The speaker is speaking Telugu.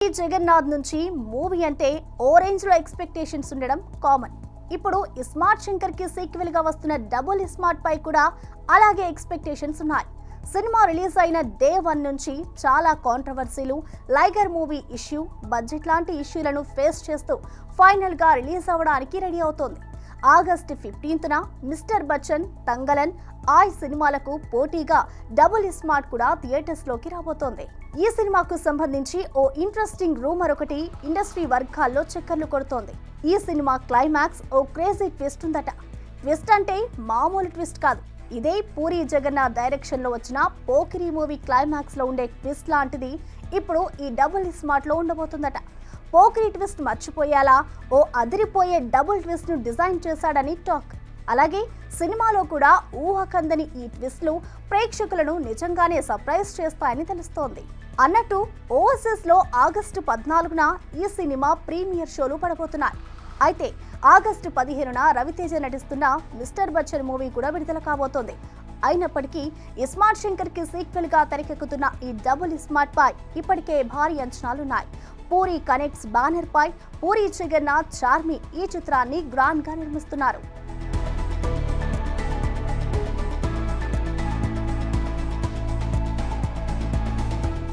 జగన్నాథ్ నుంచి మూవీ అంటే ఓ రేంజ్ లో ఎక్స్పెక్టేషన్స్ ఉండడం కామన్. ఇప్పుడు ఇస్మార్ట్ శంకర్ కి సీక్వెల్ గా వస్తున్న డబుల్ ఇస్మార్ట్ పై కూడా అలాగే ఎక్స్పెక్టేషన్స్ ఉన్నాయి. సినిమా రిలీజ్ అయిన డే 1 నుంచి చాలా కాంట్రవర్సీలు, లైగర్ మూవీ ఇష్యూ, బడ్జెట్ లాంటి ఇష్యూలను ఫేస్ చేస్తూ ఫైనల్ గా రిలీజ్ అవ్వడానికి రెడీ అవుతోంది. ఆగస్టు 15న మిస్టర్ బచ్చన్, తంగలన్, ఆయ్ సినిమాలకు పోటీగా డబుల్ ఇస్మార్ట్ కూడా థియేటర్స్ లోకి రాబోతోంది. ఈ సినిమాకు సంబంధించి ఓ ఇంట్రెస్టింగ్ రూమర్ ఒకటి ఇండస్ట్రీ వర్గాల్లో చక్కర్లు కొడుతోంది. ఈ సినిమా క్లైమాక్స్ ఓ క్రేజీ ట్విస్ట్ ఉందట. ట్విస్ట్ అంటే మామూలు ట్విస్ట్ కాదు. ఇదే పూరి జగన్నాథ్ డైరెక్షన్ లో వచ్చిన పోకిరి మూవీ క్లైమాక్స్ లో ఉండే ట్విస్ట్ లాంటిది ఇప్పుడు ఈ డబుల్ ఇస్మార్ట్ లో ఉండబోతుందట. పోకిరి ట్విస్ట్ మర్చిపోయేలా ఓ అదిరిపోయే డబుల్ ట్విస్ట్ ను డిజైన్ చేశాడని టాక్. అలాగే సినిమాలో కూడా ఊహకందని ఈ ట్విస్ట్లు ప్రేక్షకులను నిజంగానే సర్ప్రైజ్ చేస్తాయని తెలుస్తోంది. అన్నట్టు ఓవర్సీస్ లో ఆగస్టు 14న ఈ సినిమా ప్రీమియర్ షోలు పడబోతున్నాయి. అయితే ఆగస్టు 15న రవితేజ నటిస్తున్న మిస్టర్ బచ్చన్ మూవీ కూడా విడుదల కాబోతోంది. అయినప్పటికీ ఇస్మార్ట్ శంకర్ కి సీక్వెల్ గా తెరకెక్కుతున్న ఈ డబుల్ ఇస్మార్ట్ పై ఇప్పటికే భారీ అంచనాలున్నాయి. పూరి కనెక్ట్స్ బ్యానర్ పై పూరి జగన్నాథ్, చార్మి ఈ చిత్రాన్ని గ్రాండ్ గా నిర్మిస్తున్నారు.